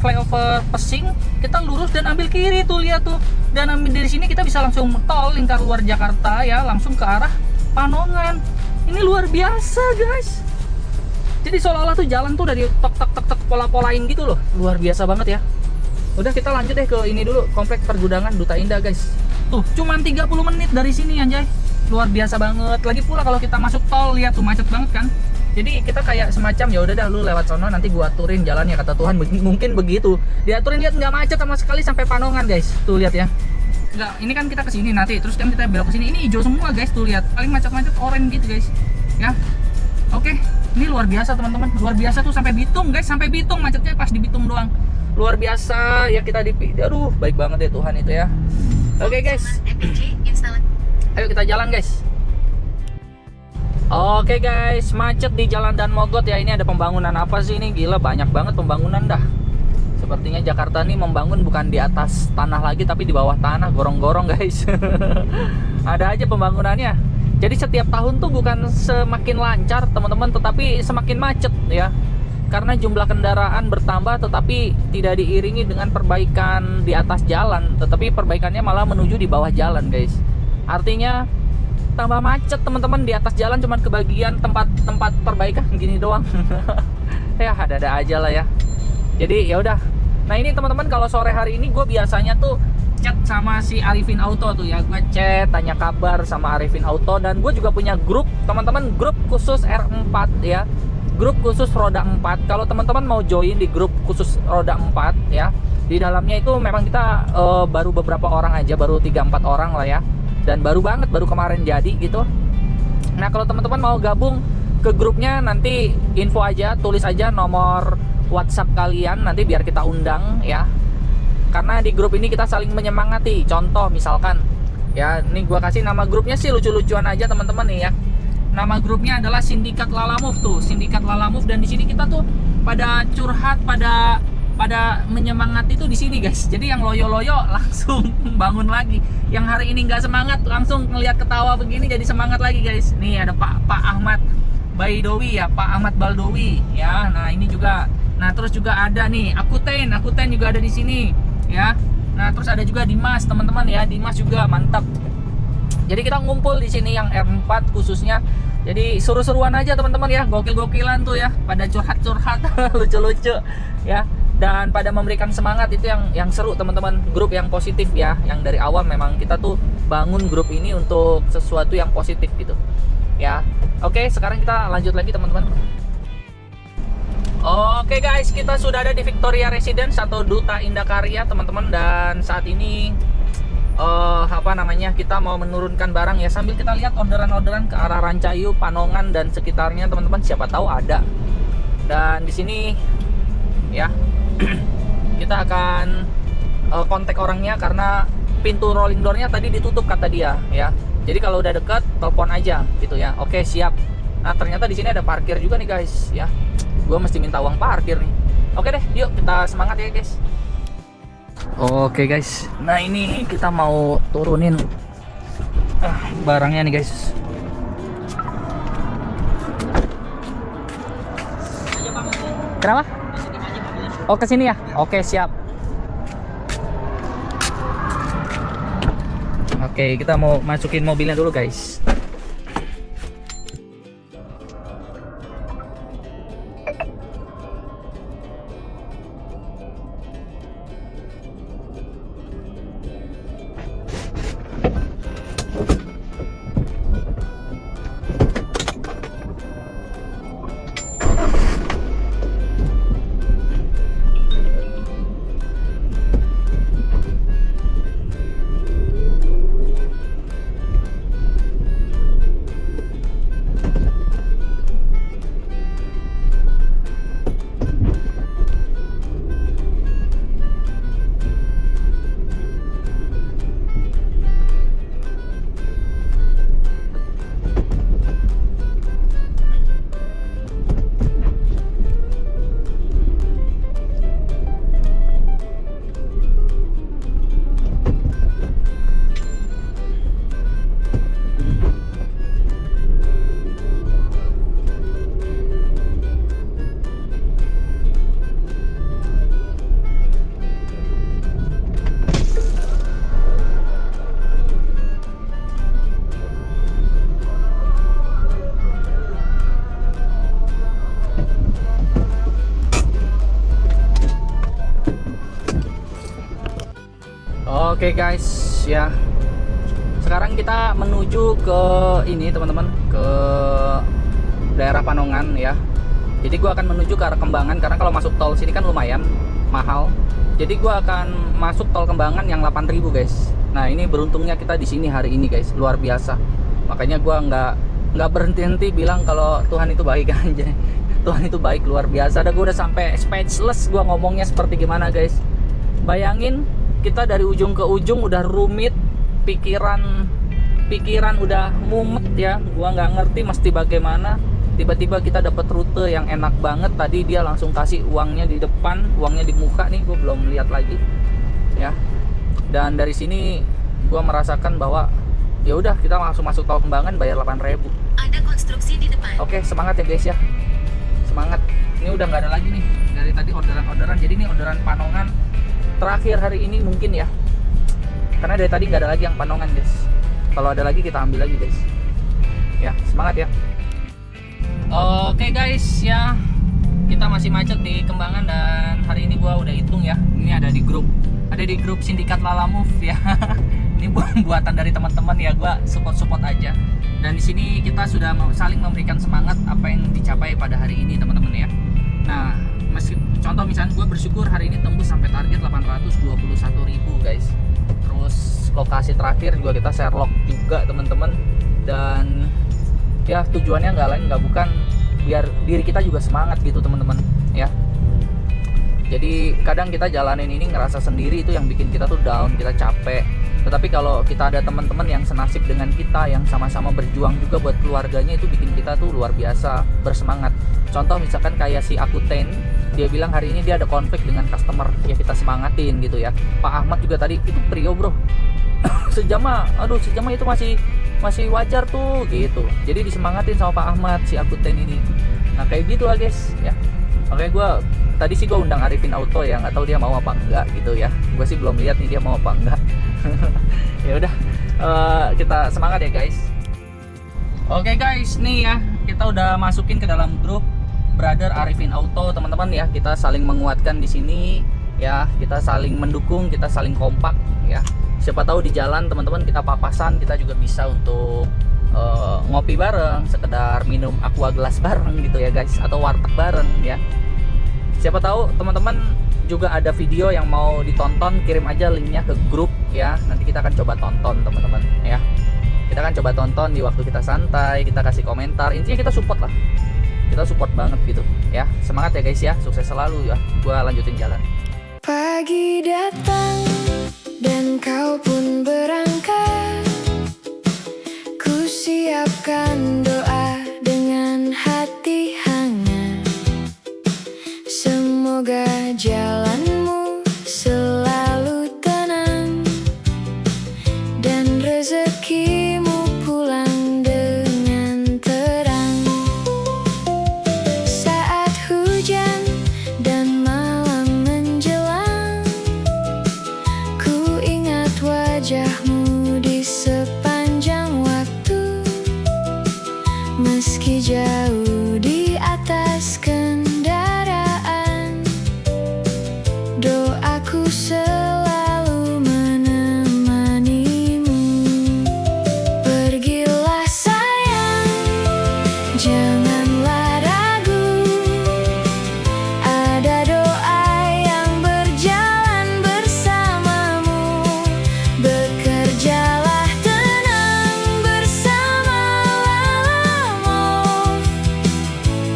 Pesing, kita lurus dan ambil kiri tuh, lihat tuh. Dan ambil dari sini kita bisa langsung tol lingkar luar Jakarta ya, langsung ke arah Panongan. Ini luar biasa guys. Jadi seolah-olah tuh jalan tuh udah di tek pola-polain gitu loh. Luar biasa banget ya. Udah kita lanjut deh ke ini dulu, komplek pergudangan Duta Indah guys. Tuh cuman 30 menit dari sini anjay. Luar biasa banget. Lagi pula kalau kita masuk tol, lihat tuh macet banget kan. Jadi kita kayak semacam ya udah dah lu lewat sono, nanti gua aturin jalannya, kata Tuhan mungkin begitu. Diaturin, lihat nggak macet sama sekali sampai Panongan guys. Tuh lihat ya. Enggak, ini kan kita kesini nanti, terus kan kita belok ke sini. Ini hijau semua guys, tuh lihat. Paling macet-macet oranye gitu guys. Ya. Oke, ini luar biasa teman-teman. Luar biasa tuh sampai Bitung guys, sampai Bitung macetnya pas di Bitung doang. Luar biasa ya kita aduh, baik banget ya Tuhan itu ya. Oke guys. Ayo kita jalan guys. Oke guys, macet di Jalan Daan Mogot ya. Ini ada pembangunan apa sih ini? Gila, banyak banget pembangunan dah. Sepertinya Jakarta nih membangun bukan di atas tanah lagi, tapi di bawah tanah, gorong-gorong guys. Ada aja pembangunannya. Jadi setiap tahun tuh bukan semakin lancar teman-teman, tetapi semakin macet ya. Karena jumlah kendaraan bertambah, tetapi tidak diiringi dengan perbaikan di atas jalan, tetapi perbaikannya malah menuju di bawah jalan guys. Artinya tambah macet teman-teman, di atas jalan cuman kebagian tempat perbaikan gini doang. Ya ada-ada aja lah ya. Jadi ya udah. Nah ini teman-teman, kalau sore hari ini gue biasanya tuh chat sama si Arifin Auto tuh ya. Gue chat, tanya kabar sama Arifin Auto. Dan gue juga punya grup teman-teman, grup khusus R4 ya, grup khusus roda 4. Kalau teman-teman mau join di grup khusus roda 4 ya, di dalamnya itu memang kita baru beberapa orang aja, baru 3-4 orang lah ya. Dan baru banget, baru kemarin jadi gitu. Nah kalau teman-teman mau gabung ke grupnya, nanti info aja, tulis aja nomor WhatsApp kalian, nanti biar kita undang ya. Karena di grup ini kita saling menyemangati. Contoh misalkan ya, ini gua kasih nama grupnya sih lucu-lucuan aja teman-teman nih ya. Nama grupnya adalah Sindikat Lalamove tuh, Sindikat Lalamove. Dan di sini kita tuh pada curhat, pada menyemangati tuh di sini guys. Jadi yang loyo-loyo langsung bangun lagi. Yang hari ini nggak semangat langsung ngelihat ketawa begini jadi semangat lagi guys. Nih ada Pak Ahmad Baidowi ya, Pak Ahmad Baldowi ya. Nah ini juga. Nah terus juga ada nih Akuten juga ada di sini ya. Nah terus ada juga Dimas teman-teman ya, Dimas juga mantap. Jadi kita ngumpul di sini yang R4 khususnya. Jadi seru-seruan aja teman-teman ya, gokil-gokilan tuh ya, pada curhat-curhat lucu-lucu ya. Dan pada memberikan semangat, itu yang seru teman-teman. Grup yang positif ya, yang dari awal memang kita tuh bangun grup ini untuk sesuatu yang positif gitu ya. Oke, sekarang kita lanjut lagi teman-teman. Oke guys, kita sudah ada di Victoria Residence atau Duta Indah Karya teman-teman. Dan saat ini apa namanya, kita mau menurunkan barang ya, sambil kita lihat orderan-orderan ke arah Rancayu, Panongan dan sekitarnya teman-teman, siapa tahu ada. Dan di sini ya kita akan kontak orangnya karena pintu rolling door-nya tadi ditutup kata dia ya. Jadi kalau udah deket telepon aja gitu ya. Oke, siap. Nah, ternyata di sini ada parkir juga nih guys ya. Gua mesti minta uang parkir nih. Oke deh, yuk kita semangat ya guys. Oke guys. Nah, ini kita mau turunin barangnya nih guys. Kenapa? Oh, ke sini ya? Oke, siap. Oke, kita mau masukin mobilnya dulu guys. Oke guys, ya. Sekarang kita menuju ke ini teman-teman, ke daerah Panongan ya. Jadi gua akan menuju ke arah Kembangan karena kalau masuk tol sini kan lumayan mahal. Jadi gua akan masuk tol Kembangan yang 8.000 guys. Nah, ini beruntungnya kita di sini hari ini guys, luar biasa. Makanya gua nggak berhenti-henti bilang kalau Tuhan itu baik aja. Tuhan itu baik luar biasa. Gue udah sampai speechless gua ngomongnya seperti gimana guys. Bayangin kita dari ujung ke ujung udah rumit, pikiran udah mumet ya. Gua nggak ngerti mesti bagaimana. Tiba-tiba kita dapat rute yang enak banget. Tadi dia langsung kasih uangnya di depan, uangnya di muka nih. Gue belum lihat lagi ya. Dan dari sini gua merasakan bahwa ya udah kita langsung masuk tol Kembangan, bayar 8.000. Ada konstruksi di depan. Oke, semangat ya guys ya. Semangat. Ini udah nggak ada lagi nih dari tadi orderan. Jadi ini orderan Panongan terakhir hari ini mungkin ya, karena dari tadi nggak ada lagi yang Panongan guys. Kalau ada lagi kita ambil lagi guys ya. Semangat ya. Oke guys ya, kita masih macet di Kembangan dan hari ini gua udah hitung ya. Ini ada di grup sindikat Lala Move ya. Ini buatan dari teman-teman ya, gua support aja. Dan di sini kita sudah saling memberikan semangat apa yang dicapai pada hari ini teman-teman ya. Nah, contoh misalnya gue bersyukur hari ini tembus sampai target 821.000 guys. Terus lokasi terakhir juga kita Sherlock juga teman-teman. Dan ya tujuannya nggak lain nggak bukan biar diri kita juga semangat gitu teman-teman ya. Jadi kadang kita jalanin ini ngerasa sendiri, itu yang bikin kita tuh down, kita capek. Tetapi kalau kita ada teman-teman yang senasib dengan kita, yang sama-sama berjuang juga buat keluarganya, itu bikin kita tuh luar biasa bersemangat. Contoh misalkan kayak si Akuten, dia bilang hari ini dia ada konflik dengan customer, ya kita semangatin gitu ya. Pak Ahmad juga tadi, itu Prio bro, sejam itu masih wajar tuh gitu. Jadi disemangatin sama Pak Ahmad si Akuten ini. Nah kayak gitu lah guys ya. Makanya tadi sih gue undang Arifin Auto ya, nggak tahu dia mau apa enggak gitu ya. Gue sih belum lihat nih dia mau apa enggak. Ya udah, kita semangat ya guys. Oke guys, nih ya kita udah masukin ke dalam grup Brother Arifin Auto teman-teman ya. Kita saling menguatkan di sini ya, kita saling mendukung, kita saling kompak ya. Siapa tahu di jalan teman-teman kita papasan, kita juga bisa untuk ngopi bareng, sekedar minum aqua gelas bareng gitu ya guys, atau warteg bareng ya. Siapa tahu teman-teman juga ada video yang mau ditonton, kirim aja linknya ke grup ya. Nanti kita akan coba tonton teman-teman ya. Kita akan coba tonton di waktu kita santai, kita kasih komentar. Intinya kita support lah. Kita support banget gitu ya. Semangat ya guys ya, sukses selalu ya. Gua lanjutin jalan. Pagi datang dan kau pun berangkat. Ku siapkan doa dengan hati hangat. Semoga jalanmu selalu tenang dan rezekimu pulang dengan terang. Saat hujan dan malam menjelang, ku ingat wajahmu di sepanjang waktu. Meski jauh di atas kendaraan, doaku selalu menemanimu. Pergilah sayang, janganlah ragu. Ada doa yang berjalan bersamamu. Bekerjalah tenang bersama Lalamove.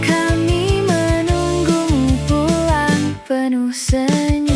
Kami menunggumu pulang penuh senyum.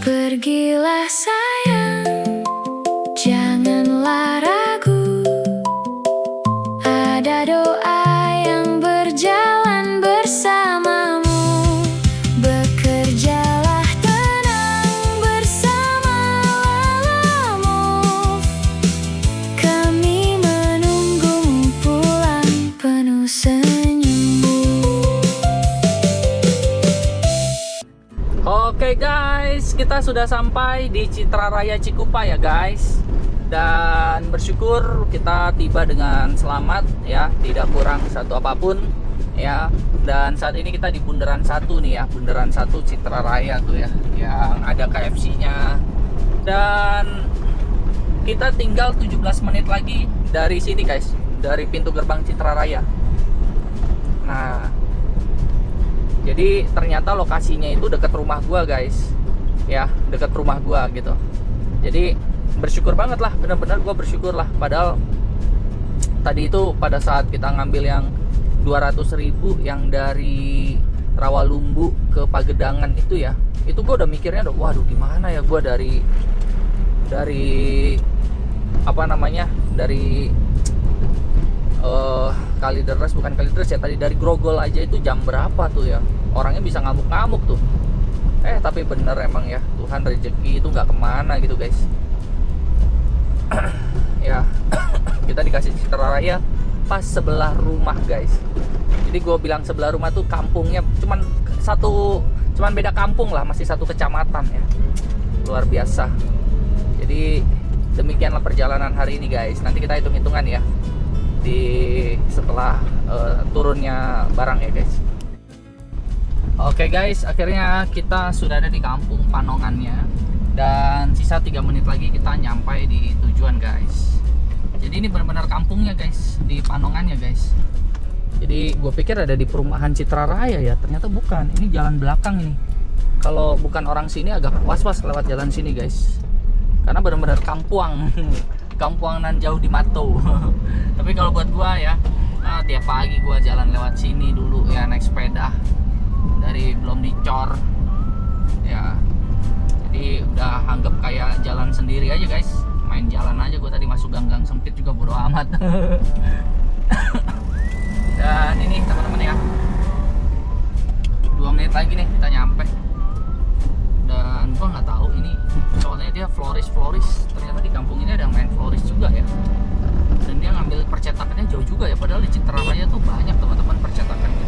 Pergilah sayang, janganlah ragu. Ada doa yang berjalan bersamamu. Bekerjalah tenang bersama Lalamove. Kami menunggumu pulang penuh senyum. Oke guys, kita sudah sampai di Citra Raya Cikupa ya guys. Dan bersyukur kita tiba dengan selamat ya, tidak kurang satu apapun ya. Dan saat ini kita di Bundaran 1 nih ya, Bundaran 1 Citra Raya tuh ya, yang ada KFC-nya. Dan kita tinggal 17 menit lagi dari sini guys, dari pintu gerbang Citra Raya. Nah, jadi ternyata lokasinya itu dekat rumah gua guys, ya dekat rumah gua gitu. Jadi bersyukur banget lah, bener-bener gua bersyukur lah. Padahal tadi itu pada saat kita ngambil yang 200.000 yang dari Rawalumbu ke Pagedangan itu ya, itu gua udah mikirnya, waduh gimana ya gua dari apa namanya, dari Kalideres, bukan Kalideres ya, tadi dari Grogol aja itu jam berapa tuh ya, orangnya bisa ngamuk-ngamuk tuh. Tapi bener emang ya, Tuhan rezeki itu nggak kemana gitu guys. Ya kita dikasih Citra Raya pas sebelah rumah guys. Jadi gue bilang sebelah rumah tuh kampungnya cuman beda kampung lah, masih satu kecamatan ya. Luar biasa. Jadi demikianlah perjalanan hari ini guys. Nanti kita hitung-hitungan ya setelah turunnya barang ya guys. Oke guys, akhirnya kita sudah ada di kampung Panongannya. Dan sisa 3 menit lagi kita nyampe di tujuan guys. Jadi ini benar-benar kampungnya guys, di Panongannya guys. Jadi gue pikir ada di perumahan Citra Raya ya, ternyata bukan. Ini jalan belakang ini. Kalau bukan orang sini agak was-was lewat jalan sini guys, karena benar-benar kampungan jauh di Mato. Tapi kalau buat gua ya, tiap pagi gua jalan lewat sini dulu ya, naik sepeda dari belum dicor ya. Jadi udah anggap kayak jalan sendiri aja guys, main jalan aja. Gua tadi masuk gang-gang sempit juga bodo amat. Dan ini teman-teman ya, 2 menit lagi nih kita nyampe. Dan gua nggak tahu ini, soalnya dia floris, ternyata di kampung ini ada yang main floris juga ya. Dan dia ngambil percetakannya jauh juga ya, padahal di Citra Raya tuh banyak teman-teman percetakan gitu.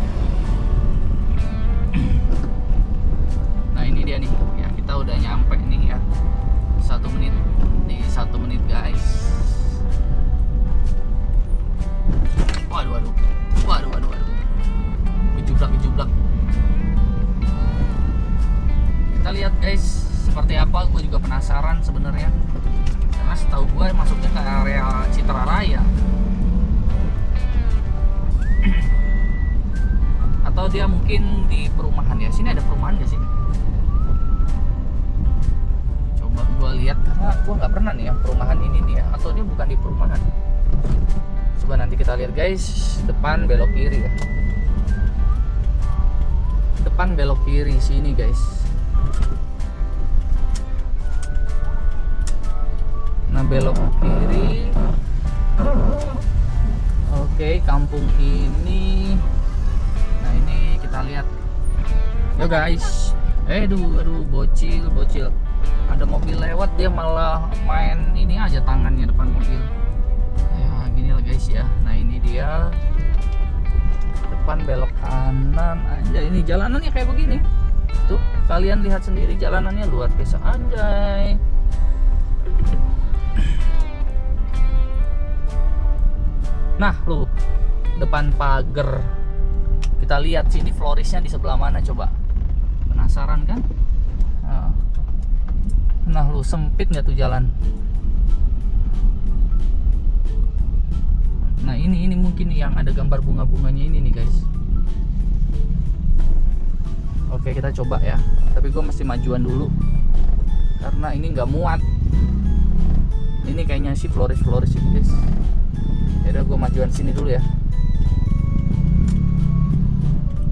Nah ini dia nih ya, kita guys seperti apa, gue juga penasaran sebenarnya. Karena setahu gue masuknya ke area Citra Raya. Atau dia mungkin di perumahan ya. Sini ada perumahan gak sih? Coba gue lihat karena gue nggak pernah nih ya perumahan ini nih ya. Atau dia bukan di perumahan. Coba nanti kita lihat guys. Depan belok kiri ya. Depan belok kiri sini guys. Nah belok kiri. Oke, kampung ini. Nah ini kita lihat. Yo guys. Aduh bocil. Ada mobil lewat dia malah main ini aja tangannya depan mobil. Ya gini lah guys ya. Nah ini dia. Depan belok kanan aja. Ini jalanannya kayak begini. Tuh kalian lihat sendiri jalanannya luar biasa anjay. Nah lu depan pagar kita lihat sini florisnya di sebelah mana coba, penasaran kan? Nah lu sempit nggak tuh jalan? Nah ini mungkin yang ada gambar bunga-bunganya ini nih guys. Oke kita coba ya, tapi gue mesti majuan dulu karena ini nggak muat. Ini kayaknya sih floris ini guys. Ya udah gue majuan sini dulu ya.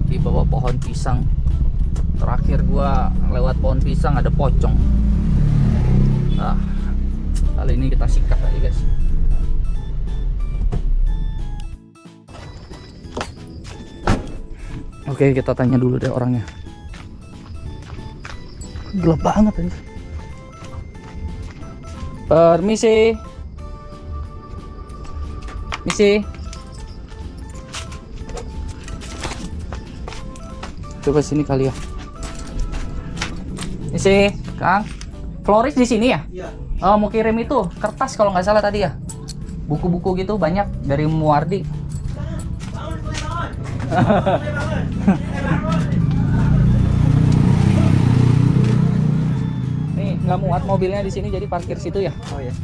Di bawah pohon pisang. Terakhir gue lewat pohon pisang ada pocong. Nah, kali ini kita sikat aja guys. Oke kita tanya dulu deh orangnya. Gelap banget ini. Permisi. Misi. Coba sini kali ya. Misi, Kang. Floris di sini ya? Iya. Oh, mau kirim itu kertas kalau nggak salah tadi ya. Buku-buku gitu banyak dari Muardi. Nih, nggak muat mobilnya di sini jadi parkir situ ya. Oh ya.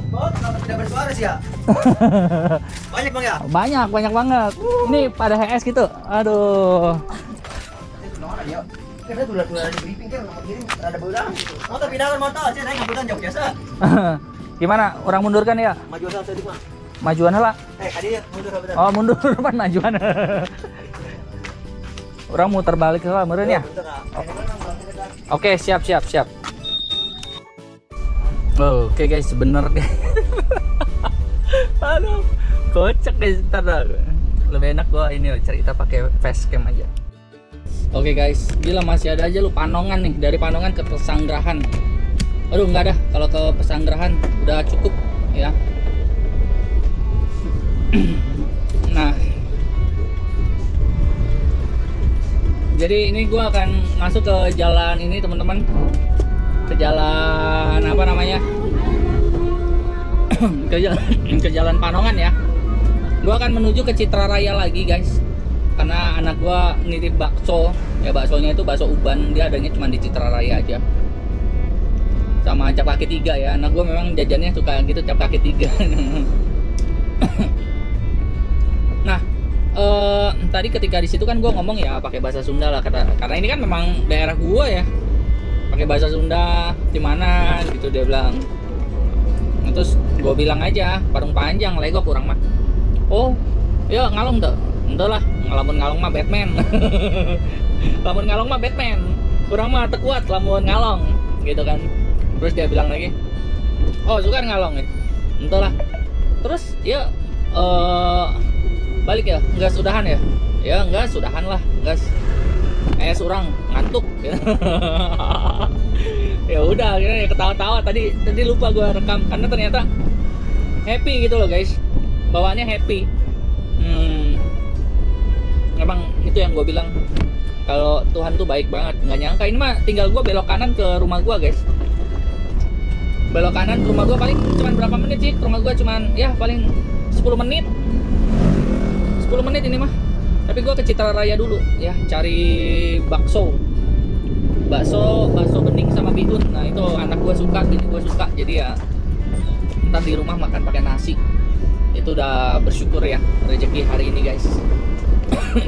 Bot, kenapa tidak bersuara sih ya? Banyak bang ya? Banyak banget. Ini pada HS gitu. Aduh. Itu mana dia? Karena sudah di briefing kan nomor kirim ada beudang. Motor pindahan motor, saya naik ngambutan jauh biasa. Gimana? Orang mundurkan ya? Maju sama tadi mah. Majuan lah. Tadi mundur apa Oh, mundur depan majuan. Orang muter balik lah, meureun ya? Oke, siap. Oke guys, bener deh. Aduh, kocak guys. Ntar lebih enak gua ini cerita pakai facecam aja. Oke guys, gila masih ada aja lu Panongan nih, dari Panongan ke Pesanggerahan. Aduh nggak ada, kalau ke Pesanggerahan udah cukup ya. Nah, jadi ini gua akan masuk ke jalan ini teman-teman, ke jalan apa namanya? ke jalan Panongan ya. Gua akan menuju ke Citra Raya lagi guys, karena anak gua nitip bakso ya. Baksonya itu bakso Uban, dia adanya cuma di Citra Raya aja, sama cap kaki 3 ya. Anak gua memang jajannya suka gitu, cap kaki 3. Nah, tadi ketika di situ kan gua ngomong ya pakai bahasa Sunda lah, karena ini kan memang daerah gua ya, pakai bahasa Sunda di mana gitu dia bilang. Terus gue bilang aja parung panjang legok kurang mah. Oh ya ngalong tuh entah lah, ngalong mah Batman. Lamun ngalong mah Batman, kurang mah tekuat lamun ngalong gitu kan. Terus dia bilang lagi, oh suka ngalong ya, entah lah. Terus ya balik ya, enggak sudahan ya. Ya enggak sudahan lah, gas surang ngantuk gitu. Ya udah akhirnya ketawa-tawa. Tadi lupa gue rekam karena ternyata happy gitu loh guys, bawaannya happy. Emang itu yang gue bilang, kalau Tuhan tuh baik banget. Nggak nyangka ini mah tinggal gue belok kanan ke rumah gue guys. Belok kanan ke rumah gue paling cuman berapa menit sih? Rumah gue cuman ya paling 10 menit 10 menit ini mah. Tapi gue ke Citra Raya dulu ya, cari bakso. bakso bening sama bihun. Nah itu anak gua suka, bini gua suka, jadi ya ntar di rumah makan pakai nasi. Itu udah bersyukur ya rezeki hari ini guys.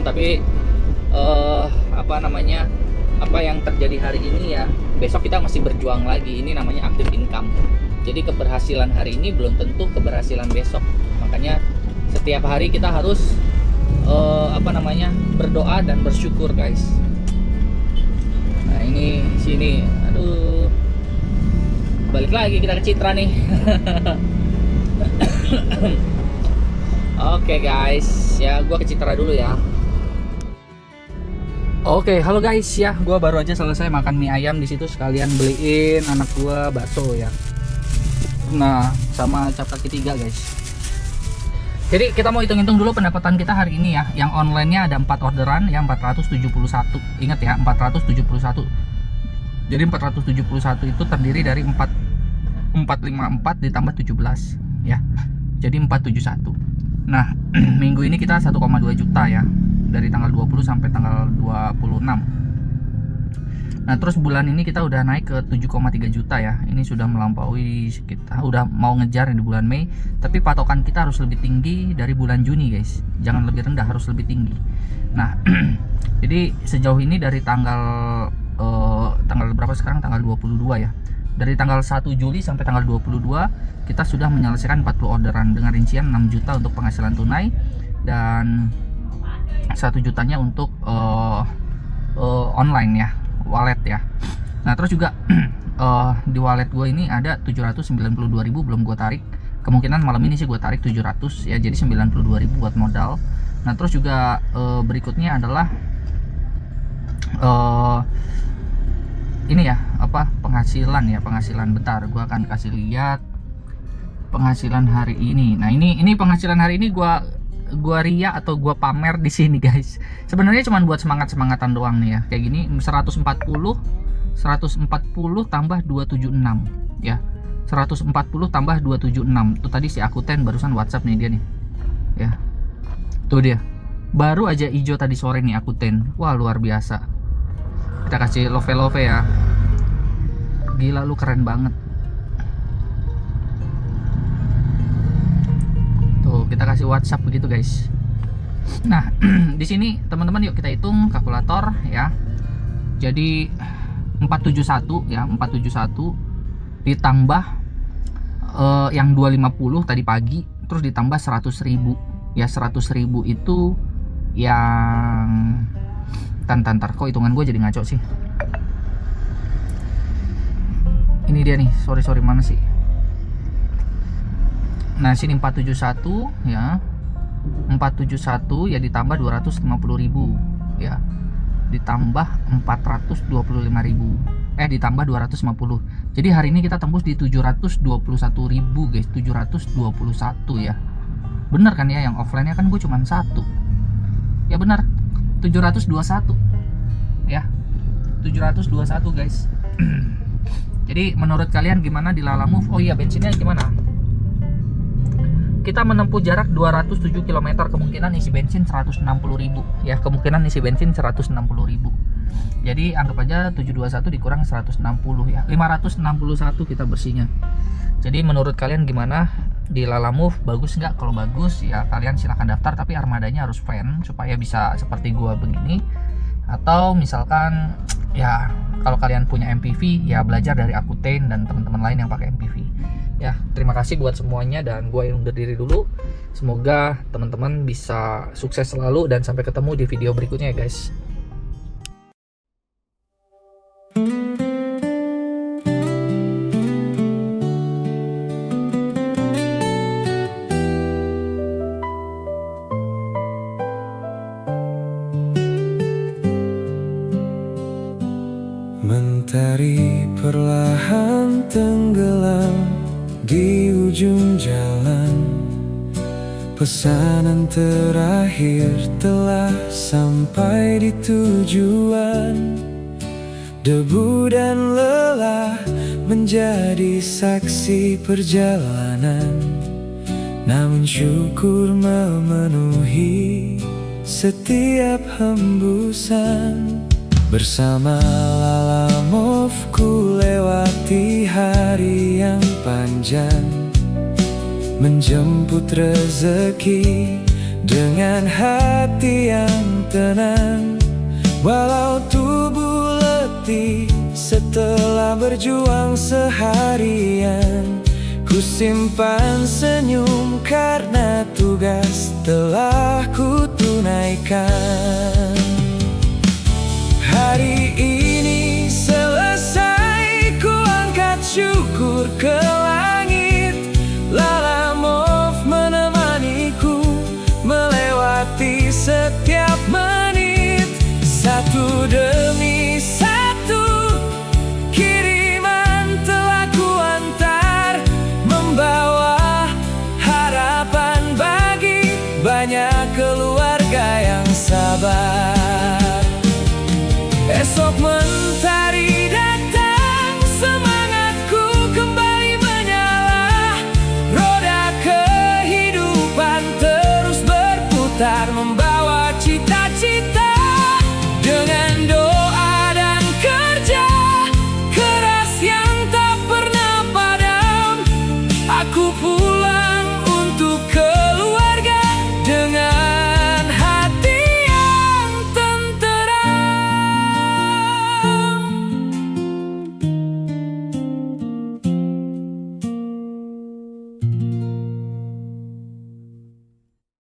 Tapi apa yang terjadi hari ini ya, besok kita masih berjuang lagi. Ini namanya active income. Jadi keberhasilan hari ini belum tentu keberhasilan besok. Makanya setiap hari kita harus berdoa dan bersyukur guys. Nah ini sini, aduh, balik lagi kita ke Citra nih. Oke guys, ya gua ke Citra dulu ya. Oke, halo guys ya, gua baru aja selesai makan mie ayam di situ, sekalian beliin anak gua bakso ya. Nah, sama cap kaki 3 guys. Jadi kita mau hitung-hitung dulu pendapatan kita hari ini ya. Yang online-nya ada 4 orderan ya, 471. Ingat ya, 471. Jadi 471 itu terdiri dari 454 ditambah 17 ya. Jadi 471. Nah, minggu ini kita 1,2 juta ya. Dari tanggal 20 sampai tanggal 26. Nah, terus bulan ini kita udah naik ke 7,3 juta ya. Ini sudah melampaui, kita udah mau ngejar di bulan Mei. Tapi patokan kita harus lebih tinggi dari bulan Juni guys. Jangan lebih rendah, harus lebih tinggi. Nah, jadi sejauh ini dari tanggal berapa sekarang? Tanggal 22 ya. Dari tanggal 1 Juli sampai tanggal 22 kita sudah menyelesaikan 40 orderan dengan rincian 6 juta untuk penghasilan tunai dan 1 jutanya untuk online ya, wallet ya. Nah terus juga di wallet gue ini ada 792.000 belum gue tarik. Kemungkinan malam ini sih gue tarik 700 ya, jadi 92.000 buat modal. Nah terus juga berikutnya adalah ini ya, penghasilan bentar, gue akan kasih lihat penghasilan hari ini. Nah ini penghasilan hari ini gua ria atau gua pamer di sini guys. Sebenarnya cuma buat semangat-semangatan doang nih ya. Kayak gini 140 tambah 276 ya. 140 tambah 276. Itu tadi si akuten barusan WhatsApp nih dia nih. Ya. Tuh dia. Baru aja hijau tadi sore nih akuten. Wah, luar biasa. Kita kasih love ya. Gila lu keren banget. Kita kasih WhatsApp begitu guys. Nah, di sini teman-teman yuk kita hitung kalkulator ya. Jadi 471 ya, 471 ditambah yang 250 tadi pagi, terus ditambah 100.000 ya. 100.000 itu yang tantar kok hitungan gue jadi ngaco sih. Ini dia nih, sorry mana sih? Nah sini 471 ya, 471 ya ditambah 250.000 ya, ditambah 425.000 ditambah 250. Jadi hari ini kita tembus di 721.000 guys, 721 ya. Bener kan ya, yang offline-nya kan gue cuma 1 ya, bener 721 ya, 721 guys. Jadi menurut kalian gimana di Lalamove? Oh iya, bensinnya gimana? Kita menempuh jarak 207 km, kemungkinan isi bensin 160.000 ya, kemungkinan isi bensin 160.000. Jadi anggap aja 721 dikurang 160 ya, 561 kita bersihnya. Jadi menurut kalian gimana di Lalamove? Bagus nggak? Kalau bagus ya kalian silahkan daftar, tapi armadanya harus fan supaya bisa seperti gua begini. Atau misalkan ya kalau kalian punya MPV ya belajar dari Akuten dan teman-teman lain yang pakai MPV. Ya, terima kasih buat semuanya dan gue yang undur diri dulu. Semoga teman-teman bisa sukses selalu dan sampai ketemu di video berikutnya ya guys. Mentari perlahan tenggelam di ujung jalan, pesanan terakhir telah sampai di tujuan. Debu dan lelah menjadi saksi perjalanan, namun syukur memenuhi setiap hembusan. Bersama lalau of ku lewati hari yang panjang, menjemput rezeki dengan hati yang tenang. Walau tubuh letih setelah berjuang seharian, ku simpan senyum karena tugas telah ku tunaikan. Hari ini selesai, ku angkat syukur ke langit. Lala Move menemaniku melewati setiap menit. Satu demi satu kiriman telah ku antar, membawa harapan bagi banyak keluarga yang sabar. Esok mentari datang, semangatku kembali menyala. Roda kehidupan terus berputar, membawa